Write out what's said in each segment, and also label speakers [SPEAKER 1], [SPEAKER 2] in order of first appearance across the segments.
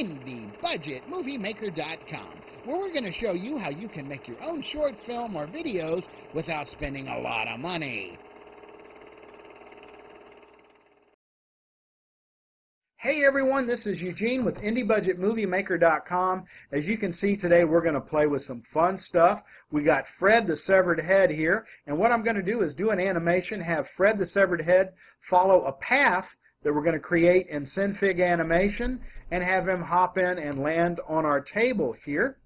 [SPEAKER 1] IndieBudgetMovieMaker.com, where we're going to show you how you can make your own short film or videos without spending a lot of money. Hey everyone, this is Eugene with IndieBudgetMovieMaker.com. As you can see today, we're going to play with some fun stuff. We got Fred the Severed Head here, and what I'm going to do is do an animation, have Fred the Severed Head follow a path that we're going to create in Synfig animation, and have him hop in and land on our table here.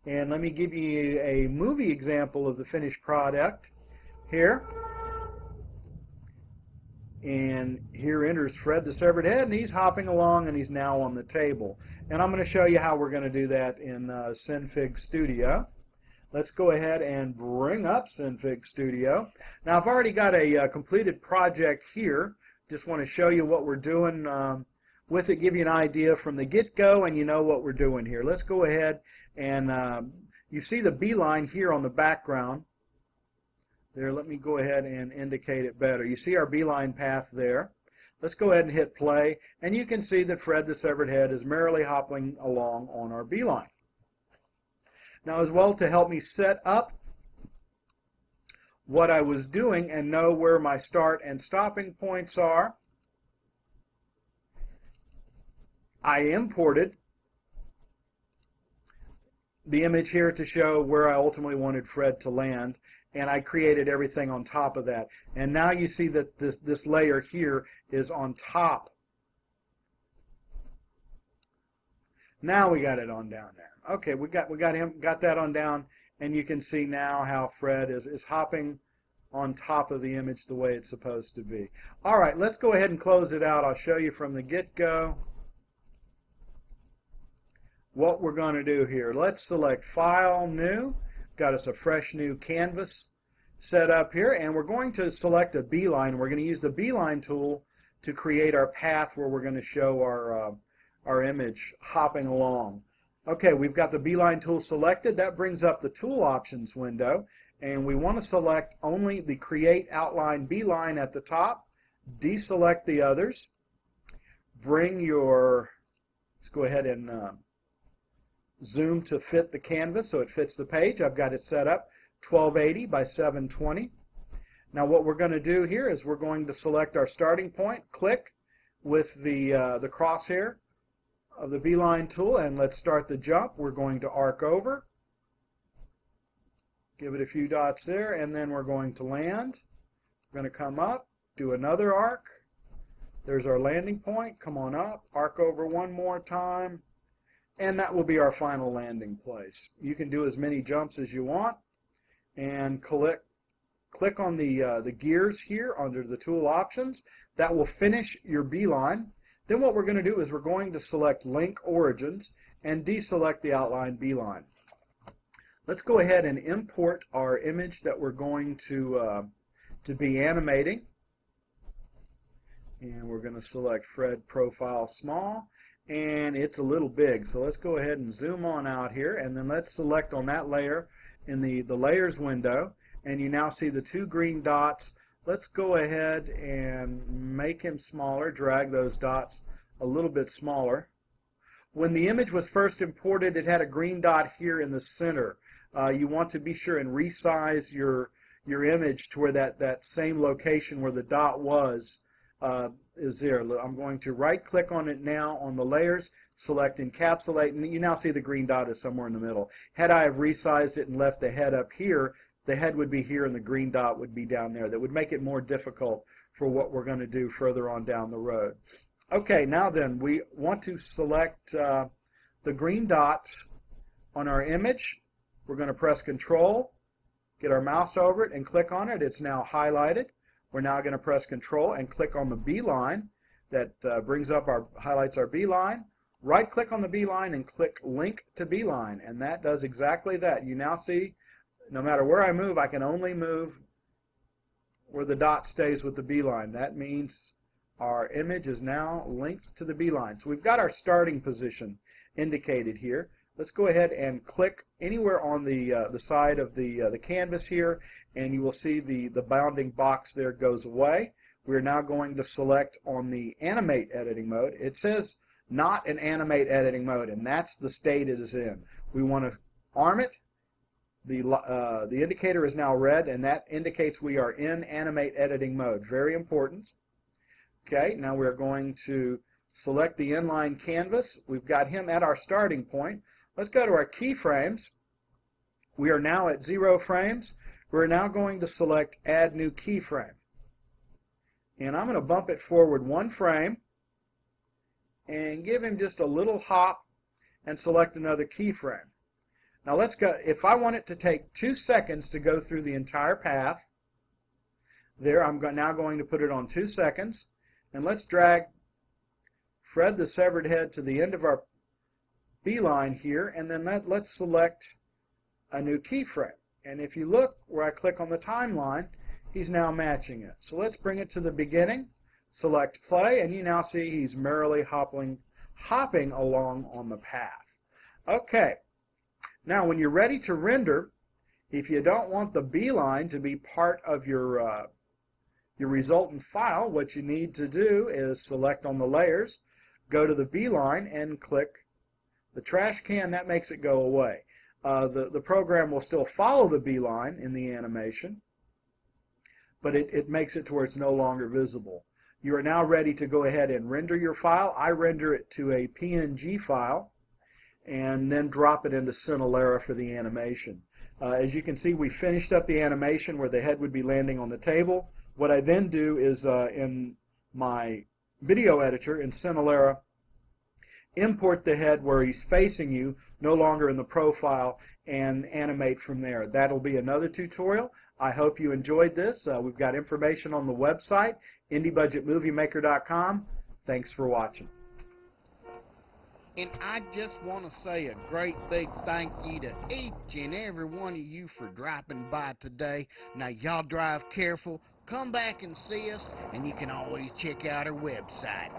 [SPEAKER 1] And let me give you a movie example of the finished product here. And here enters Fred the Severed Head, and he's hopping along, and he's now on the table. And I'm going to show you how we're going to do that in Synfig Studio. Let's go ahead and bring up Synfig Studio. Now, I've already got a completed project here. Just want to show you what we're doing with it, give you an idea from the get-go, and you know what we're doing here. Let's go ahead and you see the BLine here on the background. There, let me go ahead and indicate it better. You see our BLine path there. Let's go ahead and hit play, and you can see that Fred the Severed Head is merrily hopping along on our BLine. Now, as well, to help me set up what I was doing and know where my start and stopping points are, I imported the image here to show where I ultimately wanted Fred to land, and I created everything on top of that. And now you see that this layer here is on top. Now we got it on down there. Okay, we got that on down, and you can see now how Fred is hopping on top of the image the way it's supposed to be. All right, let's go ahead and close it out. I'll show you from the get-go what we're going to do here. Let's select File, New. Got us a fresh new canvas set up here, and we're going to select a BLine. We're going to use the BLine tool to create our path where we're going to show our image hopping along. Okay, we've got the BLine tool selected. That brings up the tool options window, and we want to select only the Create Outline BLine at the top, deselect the others, bring your, let's go ahead and zoom to fit the canvas so it fits the page. I've got it set up 1280 by 720. Now what we're going to do here is we're going to select our starting point, click with the crosshair of the BLine tool, and let's start the jump. We're going to arc over, give it a few dots there, and then we're going to land. We're going to come up, do another arc. There's our landing point. Come on up, arc over one more time, and that will be our final landing place. You can do as many jumps as you want, and click on the gears here under the tool options. That will finish your BLine. Then what we're going to do is we're going to select Link Origins and deselect the outline BLine. Let's go ahead and import our image that we're going to be animating. And we're going to select Fred Profile Small. And it's a little big, so let's go ahead and zoom on out here, and then let's select on that layer in the layers window, and you now see the two green dots. Let's go ahead and make him smaller, drag those dots a little bit smaller. When the image was first imported, it had a green dot here in the center. You want to be sure and resize your image to where that same location where the dot was is there. I'm going to right click on it now on the layers, select encapsulate, and you now see the green dot is somewhere in the middle. Had I have resized it and left the head up here, the head would be here and the green dot would be down there. That would make it more difficult for what we're going to do further on down the road. Okay, now then, we want to select the green dot on our image. We're going to press Control, get our mouse over it, and click on it. It's now highlighted. We're now going to press Control and click on the BLine. That highlights our BLine. Right click on the BLine and click Link to BLine, and that does exactly that. You now see, no matter where I move, I can only move where the dot stays with the BLine. That means our image is now linked to the BLine. So we've got our starting position indicated here. Let's go ahead and click anywhere on the side of the canvas here, and you will see the bounding box there goes away. We're now going to select on the Animate Editing Mode. It says not an animate editing mode, and that's the state it is in. We want to arm it. The indicator is now red, and that indicates we are in animate editing mode. Very important. Okay, now we're going to select the inline canvas. We've got him at our starting point. Let's go to our keyframes. We are now at 0 frames. We're now going to select Add New Keyframe. And I'm going to bump it forward 1 frame and give him just a little hop and select another keyframe. Now let's go. If I want it to take 2 seconds to go through the entire path, there I'm now going to put it on 2 seconds. And let's drag Fred the severed head to the end of our BLine here, and then let's select a new keyframe. And if you look where I click on the timeline, he's now matching it. So let's bring it to the beginning, select play, and you now see he's merrily hopping along on the path. Okay, now when you're ready to render, if you don't want the BLine to be part of your resultant file, what you need to do is select on the layers, go to the BLine, and click the trash can. That makes it go away. The program will still follow the BLine in the animation, but it makes it to where it's no longer visible. You are now ready to go ahead and render your file. I render it to a PNG file and then drop it into Synfig for the animation. As you can see, we finished up the animation where the head would be landing on the table. What I then do is in my video editor in Synfig, import the head where he's facing you, no longer in the profile, and animate from there. That'll be another tutorial. I hope you enjoyed this. We've got information on the website, indiebudgetmoviemaker.com. Thanks for watching.
[SPEAKER 2] And I just want to say a great big thank you to each and every one of you for dropping by today. Now, y'all drive careful. Come back and see us, and you can always check out our website,